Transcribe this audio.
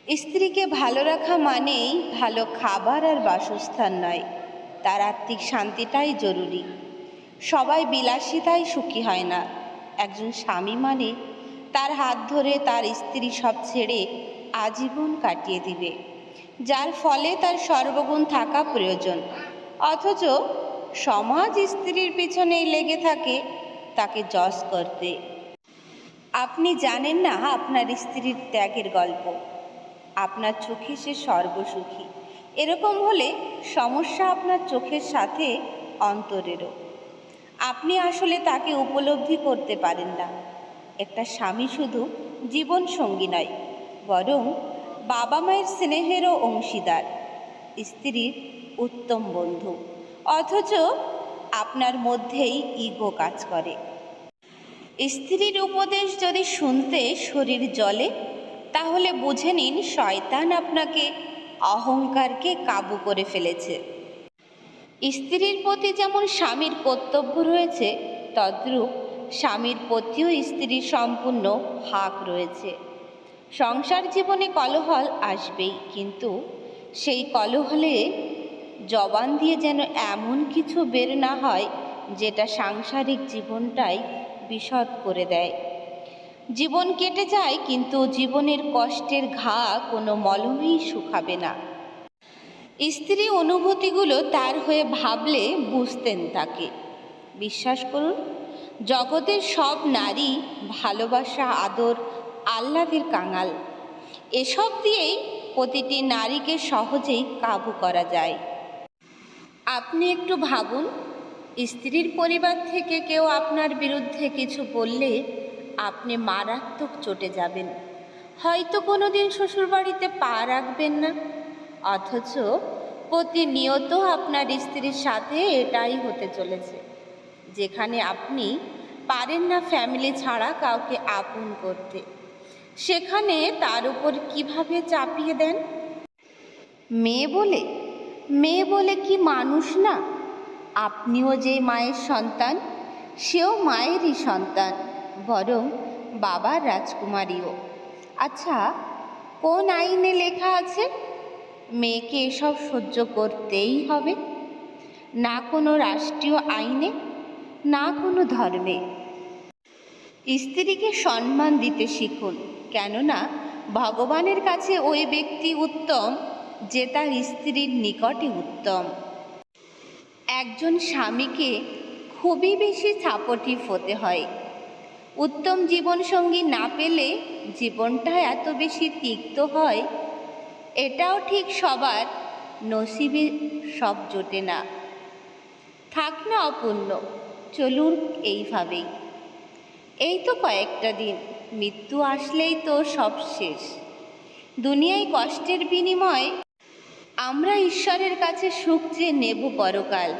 স্ত্রীকে ভালো রাখা মানেই ভালো খাবার আর বাসস্থান নয়, তার আত্মিক শান্তিটাই জরুরি। সবাই বিলাসিতায় সুখী হয় না। একজন স্বামী মানে তার হাত ধরে তার স্ত্রী সব ছেড়ে আজীবন কাটিয়ে দিবে, যার ফলে তার সর্বগুণ থাকা প্রয়োজন। অথচ সমাজ স্ত্রীর পিছনেই লেগে থাকে তাকে জজ করতে। আপনি জানেন না আপনার স্ত্রীর ত্যাগের গল্প। আপনার চোখে সে সর্বসুখী। এরকম হলে সমস্যা আপনার চোখের সাথে অন্তরেরও। আপনি আসলে তাকে উপলব্ধি করতে পারেন না। একটা স্বামী শুধু জীবন সঙ্গী নয়, বরং বাবা মায়ের স্নেহেরও অংশীদার, স্ত্রীর উত্তম বন্ধু। অথচ আপনার মধ্যেই ইগো কাজ করে। স্ত্রীর উপদেশ যদি শুনতে শরীর জ্বলে, তাহলে বুঝে নিন শয়তান আপনাকে অহংকারকে কাবু করে ফেলেছে। স্ত্রীর প্রতি যেমন স্বামীর কর্তব্য রয়েছে, তদ্রূপ স্বামীর প্রতিও স্ত্রীর সম্পূর্ণ হক রয়েছে। সংসার জীবনে কলহল আসবেই, কিন্তু সেই কলহলে জবান দিয়ে যেন এমন কিছু বের না হয় যেটা সাংসারিক জীবনটাই বিশদ করে দেয়। জীবন কেটে যায়, কিন্তু জীবনের কষ্টের ঘা কোনো মলমেই শুকাবে না। স্ত্রী অনুভূতিগুলো তার হয়ে ভাবলে বুঝতেন তাকে। বিশ্বাস করুন, জগতের সব নারী ভালোবাসা, আদর, আহ্লাদের কাঙাল। এসব দিয়েই প্রতিটি নারীকে সহজেই কাবু করা যায়। আপনি একটু ভাবুন, স্ত্রীর পরিবার থেকে কেউ আপনার বিরুদ্ধে কিছু বললে আপনি মারাত্মক চটে যাবেন। হয়তো কোনোদিন শ্বশুরবাড়িতে পা রাখবেন না। অথচ প্রতিনিয়ত আপনার স্ত্রীর সাথে এটাই হতে চলেছে। যেখানে আপনি পারেন না ফ্যামিলি ছাড়া কাউকে আপন করতে, সেখানে তার উপর কিভাবে চাপিয়ে দেন। মেয়ে বলে কি মানুষ না? আপনিও যে মায়ের সন্তান, সেও মায়েরই সন্তান, বরং বাবার রাজকুমারীও। আচ্ছা, কোন আইনে লেখা আছে মেয়েকে এসব সহ্য করতেই হবে? না কোনো রাষ্ট্রীয় আইনে, না কোনো ধর্মে। স্ত্রীকে সম্মান দিতে শিখুন, কেননা ভগবানের কাছে ওই ব্যক্তি উত্তম যে তার স্ত্রীর নিকটে উত্তম। একজন স্বামীকে খুবই বেশি সাপোর্টিভ হতে হয়। উত্তম জীবনসঙ্গী না পেলে জীবনটা এত বেশি তিক্ত হয়, এটাও ঠিক সবার নসিবে সব জোটে না। থাক না অপূর্ণ, চলুন এইভাবেই। এই তো কয়েকটা দিন, মৃত্যু আসলেই তো সব শেষ। দুনিয়ায় কষ্টের বিনিময়ে আমরা ঈশ্বরের কাছে সুখ চেয়ে নেব পরকাল।